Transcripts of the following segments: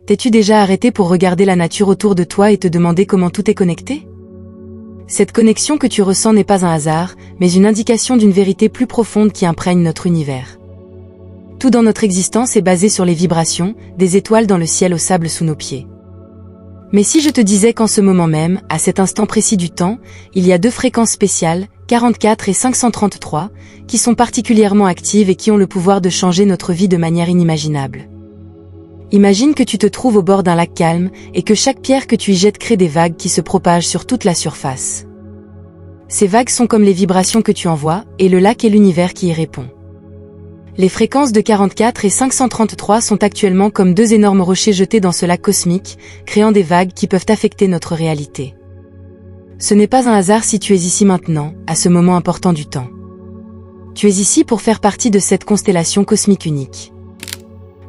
T'es-tu déjà arrêté pour regarder la nature autour de toi et te demander comment tout est connecté? Cette connexion que tu ressens n'est pas un hasard, mais une indication d'une vérité plus profonde qui imprègne notre univers. Tout dans notre existence est basé sur les vibrations, des étoiles dans le ciel au sable sous nos pieds. Mais si je te disais qu'en ce moment même, à cet instant précis du temps, il y a deux fréquences spéciales, 44 et 533, qui sont particulièrement actives et qui ont le pouvoir de changer notre vie de manière inimaginable. Imagine que tu te trouves au bord d'un lac calme et que chaque pierre que tu y jettes crée des vagues qui se propagent sur toute la surface. Ces vagues sont comme les vibrations que tu envoies, et le lac est l'univers qui y répond. Les fréquences de 44 et 533 sont actuellement comme deux énormes rochers jetés dans ce lac cosmique, créant des vagues qui peuvent affecter notre réalité. Ce n'est pas un hasard si tu es ici maintenant, à ce moment important du temps. Tu es ici pour faire partie de cette constellation cosmique unique.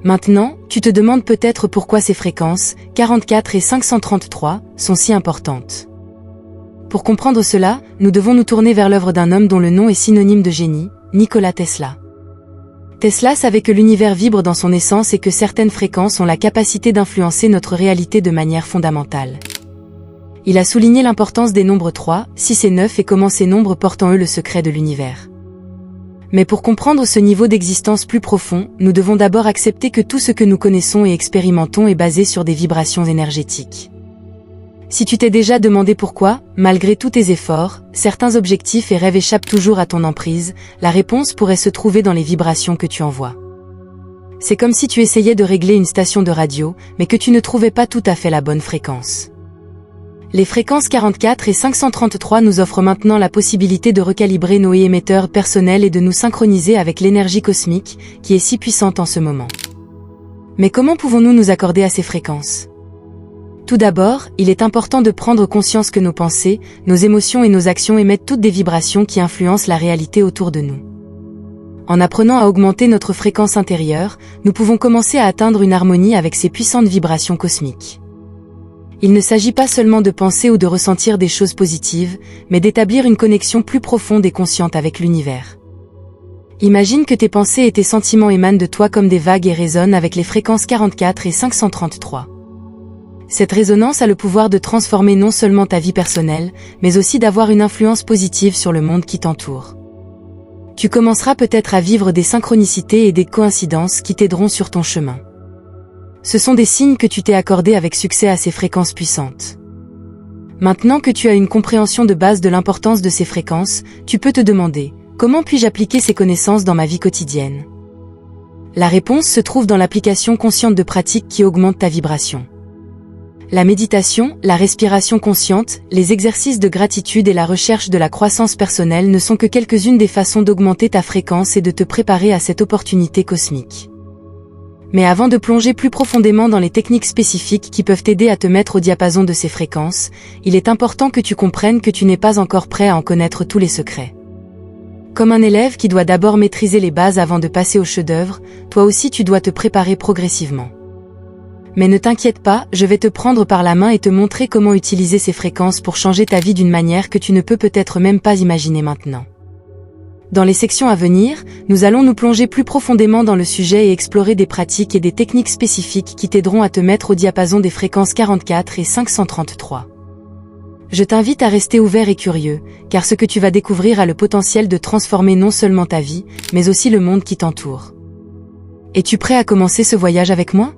Maintenant, tu te demandes peut-être pourquoi ces fréquences, 44 et 533, sont si importantes. Pour comprendre cela, nous devons nous tourner vers l'œuvre d'un homme dont le nom est synonyme de génie, Nikola Tesla. Tesla savait que l'univers vibre dans son essence et que certaines fréquences ont la capacité d'influencer notre réalité de manière fondamentale. Il a souligné l'importance des nombres 3, 6 et 9 et comment ces nombres portent en eux le secret de l'univers. Mais pour comprendre ce niveau d'existence plus profond, nous devons d'abord accepter que tout ce que nous connaissons et expérimentons est basé sur des vibrations énergétiques. Si tu t'es déjà demandé pourquoi, malgré tous tes efforts, certains objectifs et rêves échappent toujours à ton emprise, la réponse pourrait se trouver dans les vibrations que tu envoies. C'est comme si tu essayais de régler une station de radio, mais que tu ne trouvais pas tout à fait la bonne fréquence. Les fréquences 44 et 533 nous offrent maintenant la possibilité de recalibrer nos émetteurs personnels et de nous synchroniser avec l'énergie cosmique, qui est si puissante en ce moment. Mais comment pouvons-nous nous accorder à ces fréquences? Tout d'abord, il est important de prendre conscience que nos pensées, nos émotions et nos actions émettent toutes des vibrations qui influencent la réalité autour de nous. En apprenant à augmenter notre fréquence intérieure, nous pouvons commencer à atteindre une harmonie avec ces puissantes vibrations cosmiques. Il ne s'agit pas seulement de penser ou de ressentir des choses positives, mais d'établir une connexion plus profonde et consciente avec l'univers. Imagine que tes pensées et tes sentiments émanent de toi comme des vagues et résonnent avec les fréquences 44 et 533. Cette résonance a le pouvoir de transformer non seulement ta vie personnelle, mais aussi d'avoir une influence positive sur le monde qui t'entoure. Tu commenceras peut-être à vivre des synchronicités et des coïncidences qui t'aideront sur ton chemin. Ce sont des signes que tu t'es accordé avec succès à ces fréquences puissantes. Maintenant que tu as une compréhension de base de l'importance de ces fréquences, tu peux te demander, comment puis-je appliquer ces connaissances dans ma vie quotidienne? La réponse se trouve dans l'application consciente de pratiques qui augmentent ta vibration. La méditation, la respiration consciente, les exercices de gratitude et la recherche de la croissance personnelle ne sont que quelques-unes des façons d'augmenter ta fréquence et de te préparer à cette opportunité cosmique. Mais avant de plonger plus profondément dans les techniques spécifiques qui peuvent t'aider à te mettre au diapason de ces fréquences, il est important que tu comprennes que tu n'es pas encore prêt à en connaître tous les secrets. Comme un élève qui doit d'abord maîtriser les bases avant de passer au chef-d'œuvre, toi aussi tu dois te préparer progressivement. Mais ne t'inquiète pas, je vais te prendre par la main et te montrer comment utiliser ces fréquences pour changer ta vie d'une manière que tu ne peux peut-être même pas imaginer maintenant. Dans les sections à venir, nous allons nous plonger plus profondément dans le sujet et explorer des pratiques et des techniques spécifiques qui t'aideront à te mettre au diapason des fréquences 44 et 533. Je t'invite à rester ouvert et curieux, car ce que tu vas découvrir a le potentiel de transformer non seulement ta vie, mais aussi le monde qui t'entoure. Es-tu prêt à commencer ce voyage avec moi?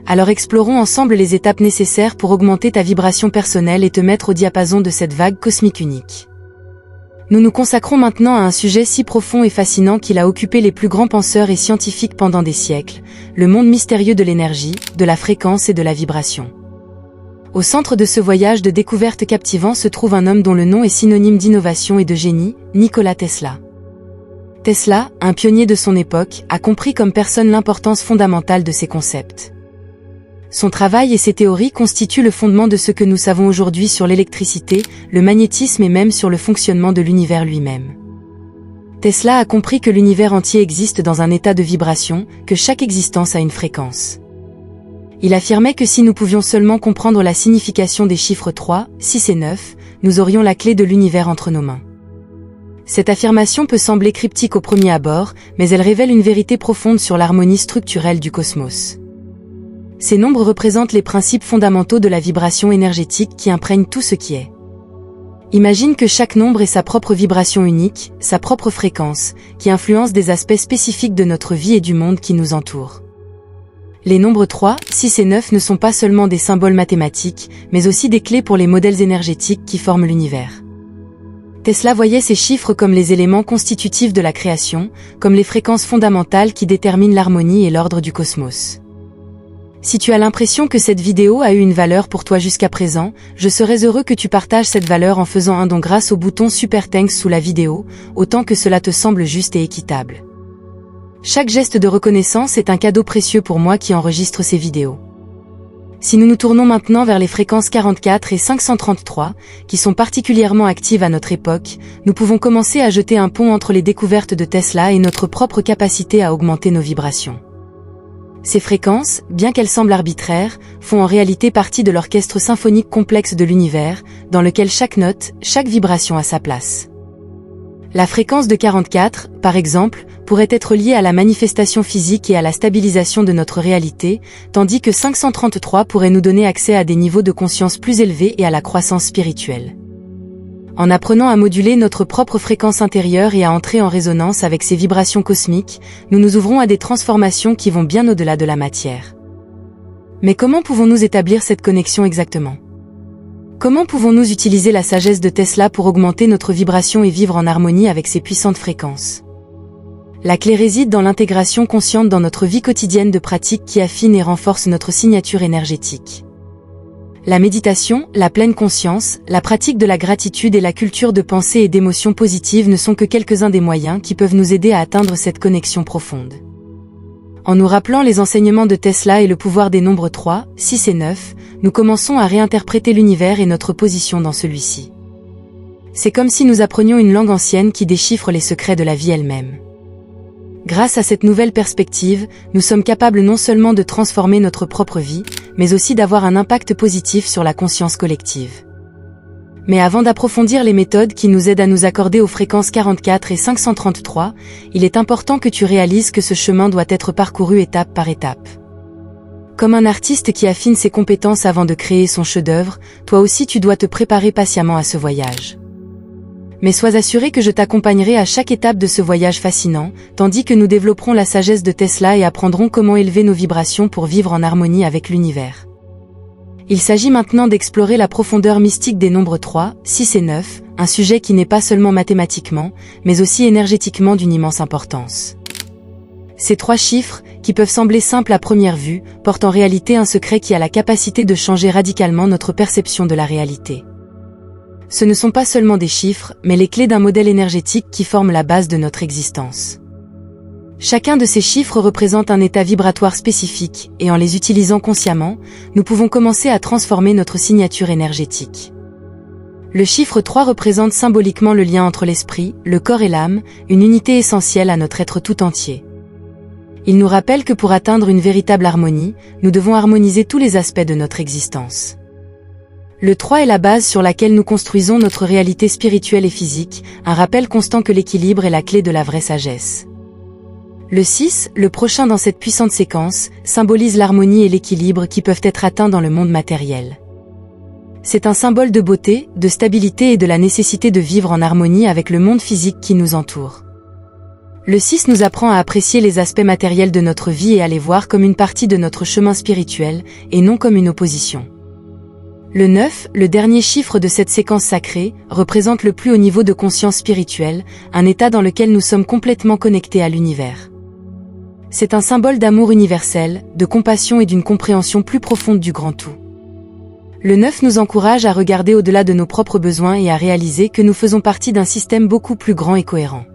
Alors explorons ensemble les étapes nécessaires pour augmenter ta vibration personnelle et te mettre au diapason de cette vague cosmique unique. Nous nous consacrons maintenant à un sujet si profond et fascinant qu'il a occupé les plus grands penseurs et scientifiques pendant des siècles, le monde mystérieux de l'énergie, de la fréquence et de la vibration. Au centre de ce voyage de découverte captivant se trouve un homme dont le nom est synonyme d'innovation et de génie, Nikola Tesla. Tesla, un pionnier de son époque, a compris comme personne l'importance fondamentale de ces concepts. Son travail et ses théories constituent le fondement de ce que nous savons aujourd'hui sur l'électricité, le magnétisme et même sur le fonctionnement de l'univers lui-même. Tesla a compris que l'univers entier existe dans un état de vibration, que chaque existence a une fréquence. Il affirmait que si nous pouvions seulement comprendre la signification des chiffres 3, 6 et 9, nous aurions la clé de l'univers entre nos mains. Cette affirmation peut sembler cryptique au premier abord, mais elle révèle une vérité profonde sur l'harmonie structurelle du cosmos. Ces nombres représentent les principes fondamentaux de la vibration énergétique qui imprègnent tout ce qui est. Imagine que chaque nombre ait sa propre vibration unique, sa propre fréquence, qui influence des aspects spécifiques de notre vie et du monde qui nous entoure. Les nombres 3, 6 et 9 ne sont pas seulement des symboles mathématiques, mais aussi des clés pour les modèles énergétiques qui forment l'univers. Tesla voyait ces chiffres comme les éléments constitutifs de la création, comme les fréquences fondamentales qui déterminent l'harmonie et l'ordre du cosmos. Si tu as l'impression que cette vidéo a eu une valeur pour toi jusqu'à présent, je serais heureux que tu partages cette valeur en faisant un don grâce au bouton Super Thanks sous la vidéo, autant que cela te semble juste et équitable. Chaque geste de reconnaissance est un cadeau précieux pour moi qui enregistre ces vidéos. Si nous nous tournons maintenant vers les fréquences 44 et 533, qui sont particulièrement actives à notre époque, nous pouvons commencer à jeter un pont entre les découvertes de Tesla et notre propre capacité à augmenter nos vibrations. Ces fréquences, bien qu'elles semblent arbitraires, font en réalité partie de l'orchestre symphonique complexe de l'univers, dans lequel chaque note, chaque vibration a sa place. La fréquence de 44, par exemple, pourrait être liée à la manifestation physique et à la stabilisation de notre réalité, tandis que 533 pourrait nous donner accès à des niveaux de conscience plus élevés et à la croissance spirituelle. En apprenant à moduler notre propre fréquence intérieure et à entrer en résonance avec ces vibrations cosmiques, nous nous ouvrons à des transformations qui vont bien au-delà de la matière. Mais comment pouvons-nous établir cette connexion exactement ? Comment pouvons-nous utiliser la sagesse de Tesla pour augmenter notre vibration et vivre en harmonie avec ces puissantes fréquences ? La clé réside dans l'intégration consciente dans notre vie quotidienne de pratiques qui affinent et renforcent notre signature énergétique. La méditation, la pleine conscience, la pratique de la gratitude et la culture de pensée et d'émotions positives ne sont que quelques-uns des moyens qui peuvent nous aider à atteindre cette connexion profonde. En nous rappelant les enseignements de Tesla et le pouvoir des nombres 3, 6 et 9, nous commençons à réinterpréter l'univers et notre position dans celui-ci. C'est comme si nous apprenions une langue ancienne qui déchiffre les secrets de la vie elle-même. Grâce à cette nouvelle perspective, nous sommes capables non seulement de transformer notre propre vie, mais aussi d'avoir un impact positif sur la conscience collective. Mais avant d'approfondir les méthodes qui nous aident à nous accorder aux fréquences 44 et 533, il est important que tu réalises que ce chemin doit être parcouru étape par étape. Comme un artiste qui affine ses compétences avant de créer son chef-d'œuvre, toi aussi tu dois te préparer patiemment à ce voyage. Mais sois assuré que je t'accompagnerai à chaque étape de ce voyage fascinant, tandis que nous développerons la sagesse de Tesla et apprendrons comment élever nos vibrations pour vivre en harmonie avec l'univers. Il s'agit maintenant d'explorer la profondeur mystique des nombres 3, 6 et 9, un sujet qui n'est pas seulement mathématiquement, mais aussi énergétiquement d'une immense importance. Ces trois chiffres, qui peuvent sembler simples à première vue, portent en réalité un secret qui a la capacité de changer radicalement notre perception de la réalité. Ce ne sont pas seulement des chiffres, mais les clés d'un modèle énergétique qui forme la base de notre existence. Chacun de ces chiffres représente un état vibratoire spécifique, et en les utilisant consciemment, nous pouvons commencer à transformer notre signature énergétique. Le chiffre 3 représente symboliquement le lien entre l'esprit, le corps et l'âme, une unité essentielle à notre être tout entier. Il nous rappelle que pour atteindre une véritable harmonie, nous devons harmoniser tous les aspects de notre existence. Le 3 est la base sur laquelle nous construisons notre réalité spirituelle et physique, un rappel constant que l'équilibre est la clé de la vraie sagesse. Le 6, le prochain dans cette puissante séquence, symbolise l'harmonie et l'équilibre qui peuvent être atteints dans le monde matériel. C'est un symbole de beauté, de stabilité et de la nécessité de vivre en harmonie avec le monde physique qui nous entoure. Le 6 nous apprend à apprécier les aspects matériels de notre vie et à les voir comme une partie de notre chemin spirituel, et non comme une opposition. Le 9, le dernier chiffre de cette séquence sacrée, représente le plus haut niveau de conscience spirituelle, un état dans lequel nous sommes complètement connectés à l'univers. C'est un symbole d'amour universel, de compassion et d'une compréhension plus profonde du grand tout. Le 9 nous encourage à regarder au-delà de nos propres besoins et à réaliser que nous faisons partie d'un système beaucoup plus grand et cohérent.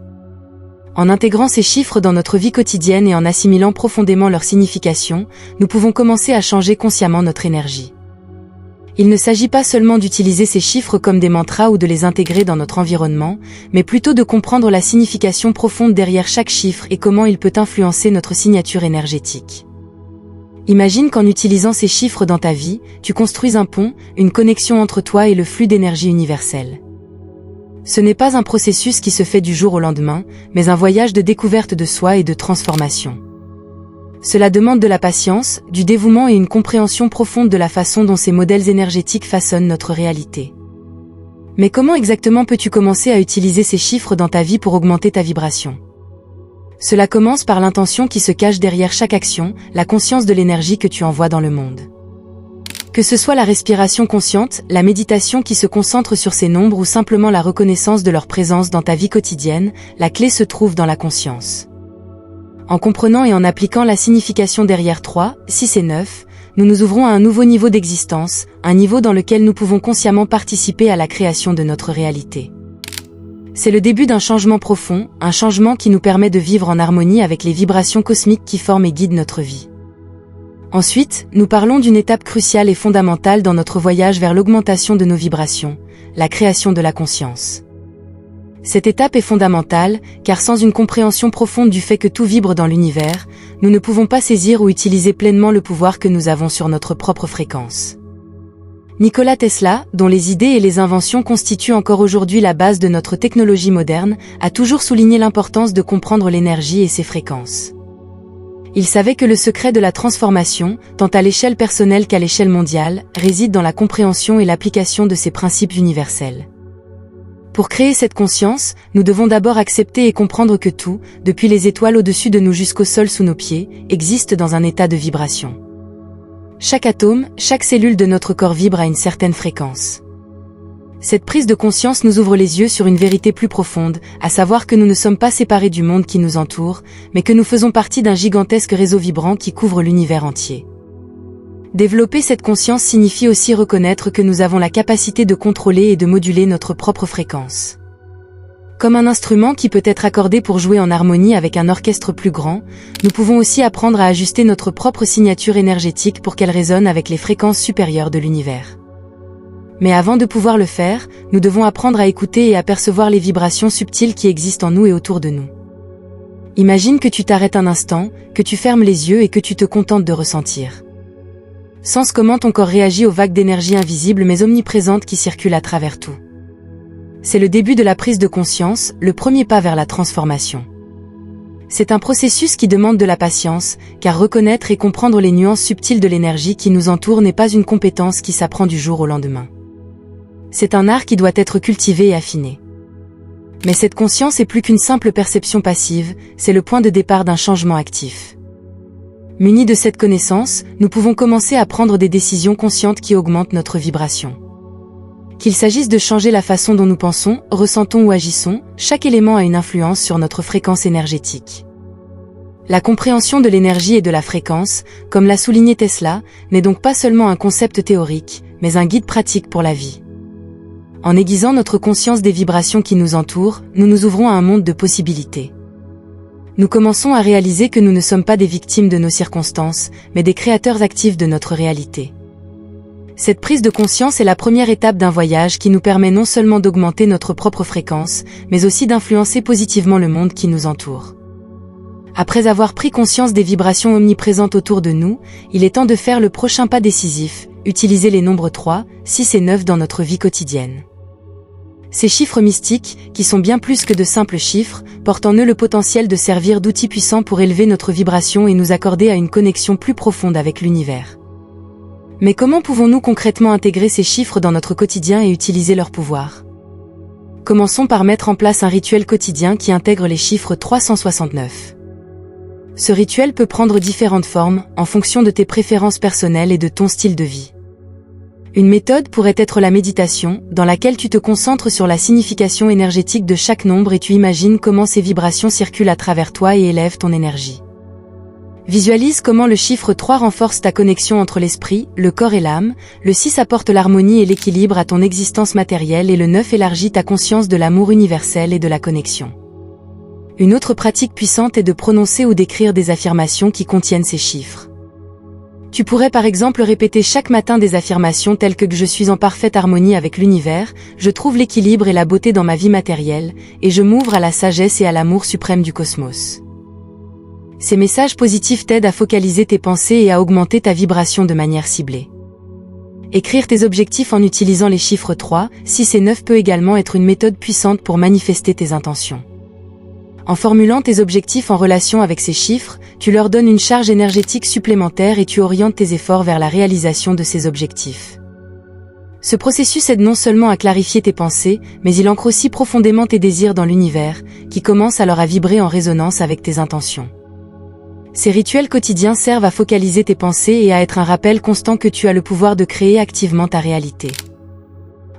En intégrant ces chiffres dans notre vie quotidienne et en assimilant profondément leur signification, nous pouvons commencer à changer consciemment notre énergie. Il ne s'agit pas seulement d'utiliser ces chiffres comme des mantras ou de les intégrer dans notre environnement, mais plutôt de comprendre la signification profonde derrière chaque chiffre et comment il peut influencer notre signature énergétique. Imagine qu'en utilisant ces chiffres dans ta vie, tu construis un pont, une connexion entre toi et le flux d'énergie universelle. Ce n'est pas un processus qui se fait du jour au lendemain, mais un voyage de découverte de soi et de transformation. Cela demande de la patience, du dévouement et une compréhension profonde de la façon dont ces modèles énergétiques façonnent notre réalité. Mais comment exactement peux-tu commencer à utiliser ces chiffres dans ta vie pour augmenter ta vibration? Cela commence par l'intention qui se cache derrière chaque action, la conscience de l'énergie que tu envoies dans le monde. Que ce soit la respiration consciente, la méditation qui se concentre sur ces nombres ou simplement la reconnaissance de leur présence dans ta vie quotidienne, la clé se trouve dans la conscience. En comprenant et en appliquant la signification derrière 3, 6 et 9, nous nous ouvrons à un nouveau niveau d'existence, un niveau dans lequel nous pouvons consciemment participer à la création de notre réalité. C'est le début d'un changement profond, un changement qui nous permet de vivre en harmonie avec les vibrations cosmiques qui forment et guident notre vie. Ensuite, nous parlons d'une étape cruciale et fondamentale dans notre voyage vers l'augmentation de nos vibrations, la création de la conscience. Cette étape est fondamentale, car sans une compréhension profonde du fait que tout vibre dans l'univers, nous ne pouvons pas saisir ou utiliser pleinement le pouvoir que nous avons sur notre propre fréquence. Nikola Tesla, dont les idées et les inventions constituent encore aujourd'hui la base de notre technologie moderne, a toujours souligné l'importance de comprendre l'énergie et ses fréquences. Il savait que le secret de la transformation, tant à l'échelle personnelle qu'à l'échelle mondiale, réside dans la compréhension et l'application de ces principes universels. Pour créer cette conscience, nous devons d'abord accepter et comprendre que tout, depuis les étoiles au-dessus de nous jusqu'au sol sous nos pieds, existe dans un état de vibration. Chaque atome, chaque cellule de notre corps vibre à une certaine fréquence. Cette prise de conscience nous ouvre les yeux sur une vérité plus profonde, à savoir que nous ne sommes pas séparés du monde qui nous entoure, mais que nous faisons partie d'un gigantesque réseau vibrant qui couvre l'univers entier. Développer cette conscience signifie aussi reconnaître que nous avons la capacité de contrôler et de moduler notre propre fréquence. Comme un instrument qui peut être accordé pour jouer en harmonie avec un orchestre plus grand, nous pouvons aussi apprendre à ajuster notre propre signature énergétique pour qu'elle résonne avec les fréquences supérieures de l'univers. Mais avant de pouvoir le faire, nous devons apprendre à écouter et à percevoir les vibrations subtiles qui existent en nous et autour de nous. Imagine que tu t'arrêtes un instant, que tu fermes les yeux et que tu te contentes de ressentir. Sens comment ton corps réagit aux vagues d'énergie invisibles mais omniprésentes qui circulent à travers tout. C'est le début de la prise de conscience, le premier pas vers la transformation. C'est un processus qui demande de la patience, car reconnaître et comprendre les nuances subtiles de l'énergie qui nous entoure n'est pas une compétence qui s'apprend du jour au lendemain. C'est un art qui doit être cultivé et affiné. Mais cette conscience est plus qu'une simple perception passive, c'est le point de départ d'un changement actif. Munis de cette connaissance, nous pouvons commencer à prendre des décisions conscientes qui augmentent notre vibration. Qu'il s'agisse de changer la façon dont nous pensons, ressentons ou agissons, chaque élément a une influence sur notre fréquence énergétique. La compréhension de l'énergie et de la fréquence, comme l'a souligné Tesla, n'est donc pas seulement un concept théorique, mais un guide pratique pour la vie. En aiguisant notre conscience des vibrations qui nous entourent, nous nous ouvrons à un monde de possibilités. Nous commençons à réaliser que nous ne sommes pas des victimes de nos circonstances, mais des créateurs actifs de notre réalité. Cette prise de conscience est la première étape d'un voyage qui nous permet non seulement d'augmenter notre propre fréquence, mais aussi d'influencer positivement le monde qui nous entoure. Après avoir pris conscience des vibrations omniprésentes autour de nous, il est temps de faire le prochain pas décisif, utiliser les nombres 3, 6 et 9 dans notre vie quotidienne. Ces chiffres mystiques, qui sont bien plus que de simples chiffres, portent en eux le potentiel de servir d'outils puissants pour élever notre vibration et nous accorder à une connexion plus profonde avec l'univers. Mais comment pouvons-nous concrètement intégrer ces chiffres dans notre quotidien et utiliser leur pouvoir? Commençons par mettre en place un rituel quotidien qui intègre les chiffres 369. Ce rituel peut prendre différentes formes, en fonction de tes préférences personnelles et de ton style de vie. Une méthode pourrait être la méditation, dans laquelle tu te concentres sur la signification énergétique de chaque nombre et tu imagines comment ces vibrations circulent à travers toi et élèvent ton énergie. Visualise comment le chiffre 3 renforce ta connexion entre l'esprit, le corps et l'âme, le 6 apporte l'harmonie et l'équilibre à ton existence matérielle et le 9 élargit ta conscience de l'amour universel et de la connexion. Une autre pratique puissante est de prononcer ou d'écrire des affirmations qui contiennent ces chiffres. Tu pourrais par exemple répéter chaque matin des affirmations telles que je suis en parfaite harmonie avec l'univers, je trouve l'équilibre et la beauté dans ma vie matérielle, et je m'ouvre à la sagesse et à l'amour suprême du cosmos. Ces messages positifs t'aident à focaliser tes pensées et à augmenter ta vibration de manière ciblée. Écrire tes objectifs en utilisant les chiffres 3, 6 et 9 peut également être une méthode puissante pour manifester tes intentions. En formulant tes objectifs en relation avec ces chiffres, tu leur donnes une charge énergétique supplémentaire et tu orientes tes efforts vers la réalisation de ces objectifs. Ce processus aide non seulement à clarifier tes pensées, mais il ancre aussi profondément tes désirs dans l'univers, qui commence alors à vibrer en résonance avec tes intentions. Ces rituels quotidiens servent à focaliser tes pensées et à être un rappel constant que tu as le pouvoir de créer activement ta réalité.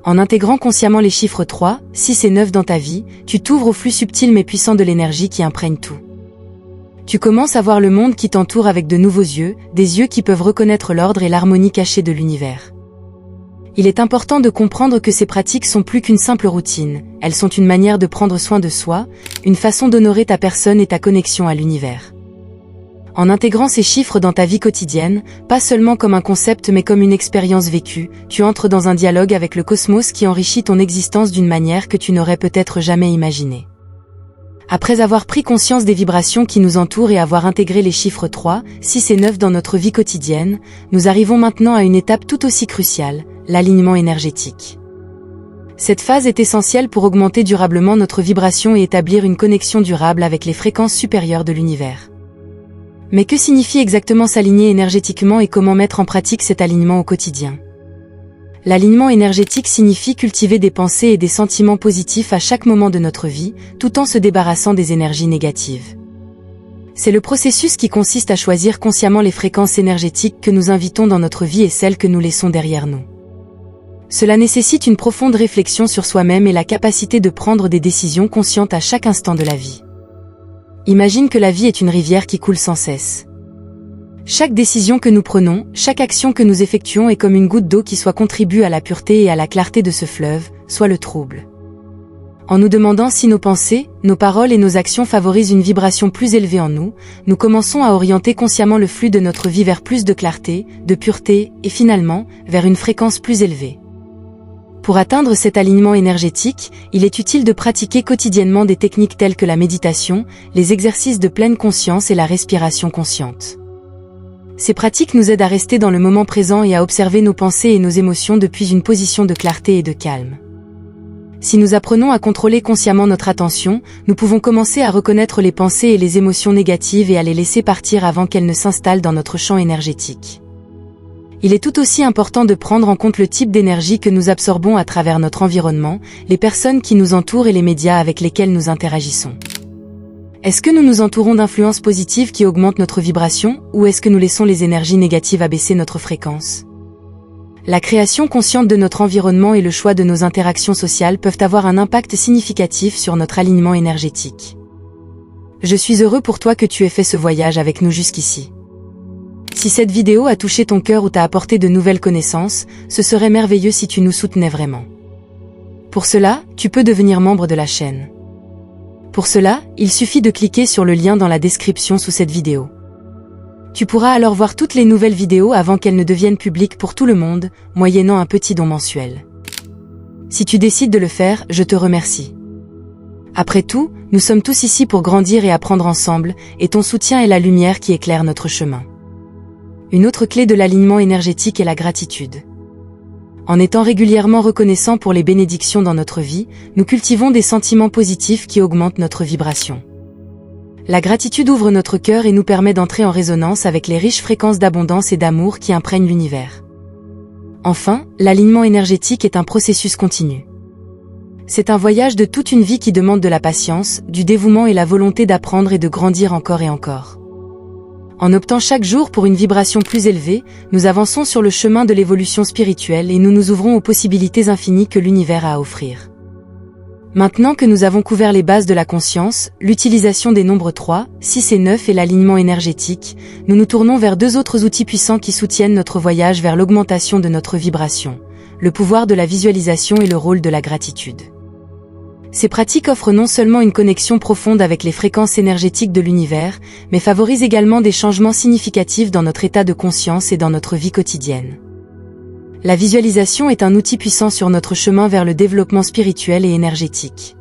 En intégrant consciemment les chiffres 3, 6 et 9 dans ta vie, tu t'ouvres au flux subtil mais puissant de l'énergie qui imprègne tout. Tu commences à voir le monde qui t'entoure avec de nouveaux yeux, des yeux qui peuvent reconnaître l'ordre et l'harmonie cachée de l'univers. Il est important de comprendre que ces pratiques sont plus qu'une simple routine, elles sont une manière de prendre soin de soi, une façon d'honorer ta personne et ta connexion à l'univers. En intégrant ces chiffres dans ta vie quotidienne, pas seulement comme un concept mais comme une expérience vécue, tu entres dans un dialogue avec le cosmos qui enrichit ton existence d'une manière que tu n'aurais peut-être jamais imaginée. Après avoir pris conscience des vibrations qui nous entourent et avoir intégré les chiffres 3, 6 et 9 dans notre vie quotidienne, nous arrivons maintenant à une étape tout aussi cruciale, l'alignement énergétique. Cette phase est essentielle pour augmenter durablement notre vibration et établir une connexion durable avec les fréquences supérieures de l'univers. Mais que signifie exactement s'aligner énergétiquement et comment mettre en pratique cet alignement au quotidien? L'alignement énergétique signifie cultiver des pensées et des sentiments positifs à chaque moment de notre vie, tout en se débarrassant des énergies négatives. C'est le processus qui consiste à choisir consciemment les fréquences énergétiques que nous invitons dans notre vie et celles que nous laissons derrière nous. Cela nécessite une profonde réflexion sur soi-même et la capacité de prendre des décisions conscientes à chaque instant de la vie. Imagine que la vie est une rivière qui coule sans cesse. Chaque décision que nous prenons, chaque action que nous effectuons est comme une goutte d'eau qui soit contribue à la pureté et à la clarté de ce fleuve, soit le trouble. En nous demandant si nos pensées, nos paroles et nos actions favorisent une vibration plus élevée en nous, nous commençons à orienter consciemment le flux de notre vie vers plus de clarté, de pureté, et finalement, vers une fréquence plus élevée. Pour atteindre cet alignement énergétique, il est utile de pratiquer quotidiennement des techniques telles que la méditation, les exercices de pleine conscience et la respiration consciente. Ces pratiques nous aident à rester dans le moment présent et à observer nos pensées et nos émotions depuis une position de clarté et de calme. Si nous apprenons à contrôler consciemment notre attention, nous pouvons commencer à reconnaître les pensées et les émotions négatives et à les laisser partir avant qu'elles ne s'installent dans notre champ énergétique. Il est tout aussi important de prendre en compte le type d'énergie que nous absorbons à travers notre environnement, les personnes qui nous entourent et les médias avec lesquels nous interagissons. Est-ce que nous nous entourons d'influences positives qui augmentent notre vibration, ou est-ce que nous laissons les énergies négatives abaisser notre fréquence? La création consciente de notre environnement et le choix de nos interactions sociales peuvent avoir un impact significatif sur notre alignement énergétique. Je suis heureux pour toi que tu aies fait ce voyage avec nous jusqu'ici. Si cette vidéo a touché ton cœur ou t'a apporté de nouvelles connaissances, ce serait merveilleux si tu nous soutenais vraiment. Pour cela, tu peux devenir membre de la chaîne. Pour cela, il suffit de cliquer sur le lien dans la description sous cette vidéo. Tu pourras alors voir toutes les nouvelles vidéos avant qu'elles ne deviennent publiques pour tout le monde, moyennant un petit don mensuel. Si tu décides de le faire, je te remercie. Après tout, nous sommes tous ici pour grandir et apprendre ensemble, et ton soutien est la lumière qui éclaire notre chemin. Une autre clé de l'alignement énergétique est la gratitude. En étant régulièrement reconnaissants pour les bénédictions dans notre vie, nous cultivons des sentiments positifs qui augmentent notre vibration. La gratitude ouvre notre cœur et nous permet d'entrer en résonance avec les riches fréquences d'abondance et d'amour qui imprègnent l'univers. Enfin, l'alignement énergétique est un processus continu. C'est un voyage de toute une vie qui demande de la patience, du dévouement et la volonté d'apprendre et de grandir encore et encore. En optant chaque jour pour une vibration plus élevée, nous avançons sur le chemin de l'évolution spirituelle et nous nous ouvrons aux possibilités infinies que l'univers a à offrir. Maintenant que nous avons couvert les bases de la conscience, l'utilisation des nombres 3, 6 et 9 et l'alignement énergétique, nous nous tournons vers deux autres outils puissants qui soutiennent notre voyage vers l'augmentation de notre vibration, le pouvoir de la visualisation et le rôle de la gratitude. Ces pratiques offrent non seulement une connexion profonde avec les fréquences énergétiques de l'univers, mais favorisent également des changements significatifs dans notre état de conscience et dans notre vie quotidienne. La visualisation est un outil puissant sur notre chemin vers le développement spirituel et énergétique.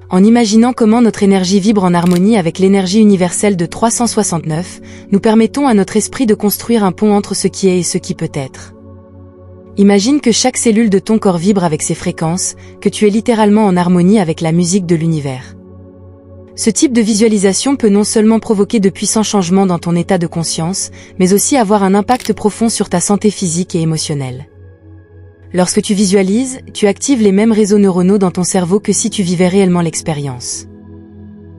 En imaginant comment notre énergie vibre en harmonie avec l'énergie universelle de 369, nous permettons à notre esprit de construire un pont entre ce qui est et ce qui peut être. Imagine que chaque cellule de ton corps vibre avec ses fréquences, que tu es littéralement en harmonie avec la musique de l'univers. Ce type de visualisation peut non seulement provoquer de puissants changements dans ton état de conscience, mais aussi avoir un impact profond sur ta santé physique et émotionnelle. Lorsque tu visualises, tu actives les mêmes réseaux neuronaux dans ton cerveau que si tu vivais réellement l'expérience.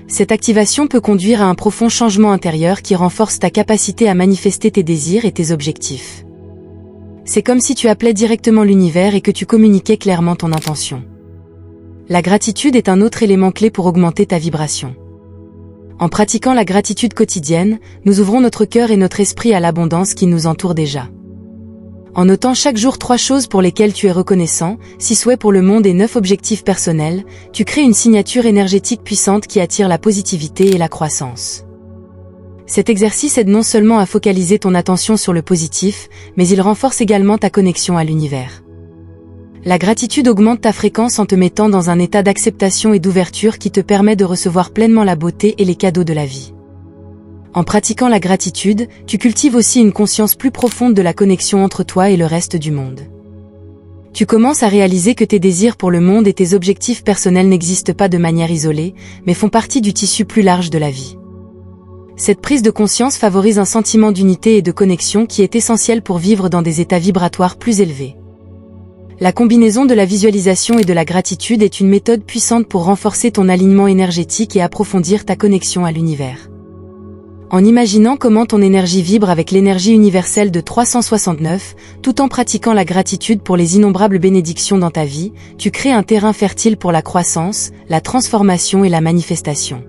Cette activation peut conduire à un profond changement intérieur qui renforce ta capacité à manifester tes désirs et tes objectifs. C'est comme si tu appelais directement l'univers et que tu communiquais clairement ton intention. La gratitude est un autre élément clé pour augmenter ta vibration. En pratiquant la gratitude quotidienne, nous ouvrons notre cœur et notre esprit à l'abondance qui nous entoure déjà. En notant chaque jour 3 choses pour lesquelles tu es reconnaissant, 6 souhaits pour le monde et 9 objectifs personnels, tu crées une signature énergétique puissante qui attire la positivité et la croissance. Cet exercice aide non seulement à focaliser ton attention sur le positif, mais il renforce également ta connexion à l'univers. La gratitude augmente ta fréquence en te mettant dans un état d'acceptation et d'ouverture qui te permet de recevoir pleinement la beauté et les cadeaux de la vie. En pratiquant la gratitude, tu cultives aussi une conscience plus profonde de la connexion entre toi et le reste du monde. Tu commences à réaliser que tes désirs pour le monde et tes objectifs personnels n'existent pas de manière isolée, mais font partie du tissu plus large de la vie. Cette prise de conscience favorise un sentiment d'unité et de connexion qui est essentiel pour vivre dans des états vibratoires plus élevés. La combinaison de la visualisation et de la gratitude est une méthode puissante pour renforcer ton alignement énergétique et approfondir ta connexion à l'univers. En imaginant comment ton énergie vibre avec l'énergie universelle de 369, tout en pratiquant la gratitude pour les innombrables bénédictions dans ta vie, tu crées un terrain fertile pour la croissance, la transformation et la manifestation.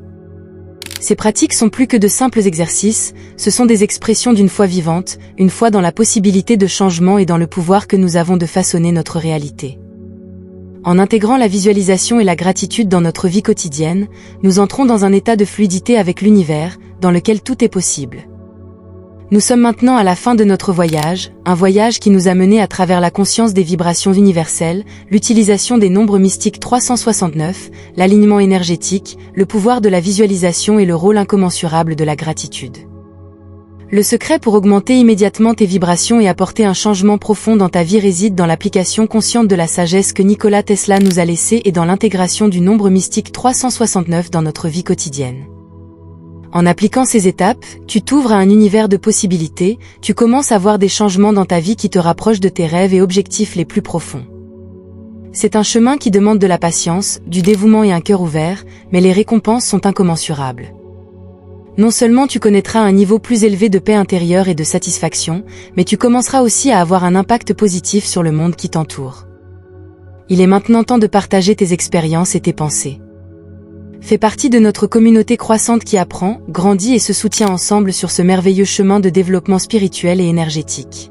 Ces pratiques sont plus que de simples exercices, ce sont des expressions d'une foi vivante, une foi dans la possibilité de changement et dans le pouvoir que nous avons de façonner notre réalité. En intégrant la visualisation et la gratitude dans notre vie quotidienne, nous entrons dans un état de fluidité avec l'univers, dans lequel tout est possible. Nous sommes maintenant à la fin de notre voyage, un voyage qui nous a menés à travers la conscience des vibrations universelles, l'utilisation des nombres mystiques 369, l'alignement énergétique, le pouvoir de la visualisation et le rôle incommensurable de la gratitude. Le secret pour augmenter immédiatement tes vibrations et apporter un changement profond dans ta vie réside dans l'application consciente de la sagesse que Nikola Tesla nous a laissée et dans l'intégration du nombre mystique 369 dans notre vie quotidienne. En appliquant ces étapes, tu t'ouvres à un univers de possibilités, tu commences à voir des changements dans ta vie qui te rapprochent de tes rêves et objectifs les plus profonds. C'est un chemin qui demande de la patience, du dévouement et un cœur ouvert, mais les récompenses sont incommensurables. Non seulement tu connaîtras un niveau plus élevé de paix intérieure et de satisfaction, mais tu commenceras aussi à avoir un impact positif sur le monde qui t'entoure. Il est maintenant temps de partager tes expériences et tes pensées. Fais partie de notre communauté croissante qui apprend, grandit et se soutient ensemble sur ce merveilleux chemin de développement spirituel et énergétique.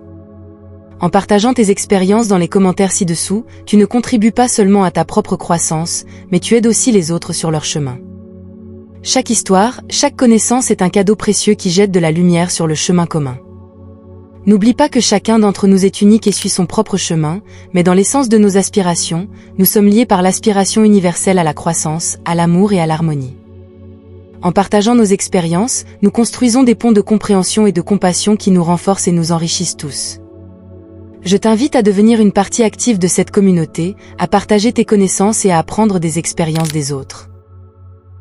En partageant tes expériences dans les commentaires ci-dessous, tu ne contribues pas seulement à ta propre croissance, mais tu aides aussi les autres sur leur chemin. Chaque histoire, chaque connaissance est un cadeau précieux qui jette de la lumière sur le chemin commun. N'oublie pas que chacun d'entre nous est unique et suit son propre chemin, mais dans l'essence de nos aspirations, nous sommes liés par l'aspiration universelle à la croissance, à l'amour et à l'harmonie. En partageant nos expériences, nous construisons des ponts de compréhension et de compassion qui nous renforcent et nous enrichissent tous. Je t'invite à devenir une partie active de cette communauté, à partager tes connaissances et à apprendre des expériences des autres.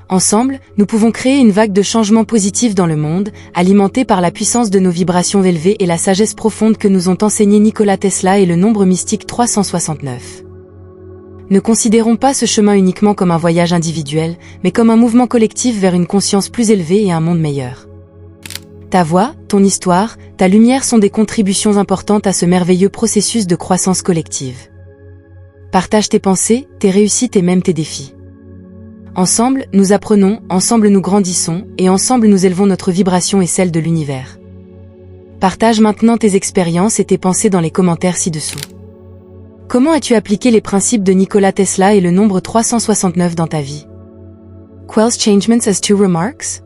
Ensemble, nous pouvons créer une vague de changements positifs dans le monde, alimentée par la puissance de nos vibrations élevées et la sagesse profonde que nous ont enseigné Nikola Tesla et le nombre mystique 369. Ne considérons pas ce chemin uniquement comme un voyage individuel, mais comme un mouvement collectif vers une conscience plus élevée et un monde meilleur. Ta voix, ton histoire, ta lumière sont des contributions importantes à ce merveilleux processus de croissance collective. Partage tes pensées, tes réussites et même tes défis. Ensemble, nous apprenons, ensemble nous grandissons, et ensemble nous élevons notre vibration et celle de l'univers. Partage maintenant tes expériences et tes pensées dans les commentaires ci-dessous. Comment as-tu appliqué les principes de Nikola Tesla et le nombre 369 dans ta vie? Quels changements as-tu remarks?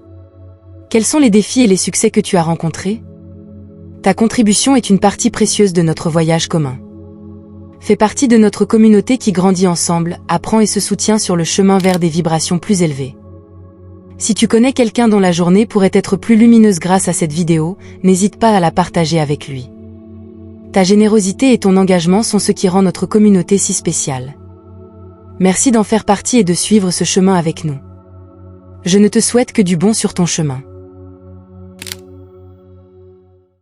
Quels sont les défis et les succès que tu as rencontrés? Ta contribution est une partie précieuse de notre voyage commun. Fais partie de notre communauté qui grandit ensemble, apprend et se soutient sur le chemin vers des vibrations plus élevées. Si tu connais quelqu'un dont la journée pourrait être plus lumineuse grâce à cette vidéo, n'hésite pas à la partager avec lui. Ta générosité et ton engagement sont ce qui rend notre communauté si spéciale. Merci d'en faire partie et de suivre ce chemin avec nous. Je ne te souhaite que du bon sur ton chemin.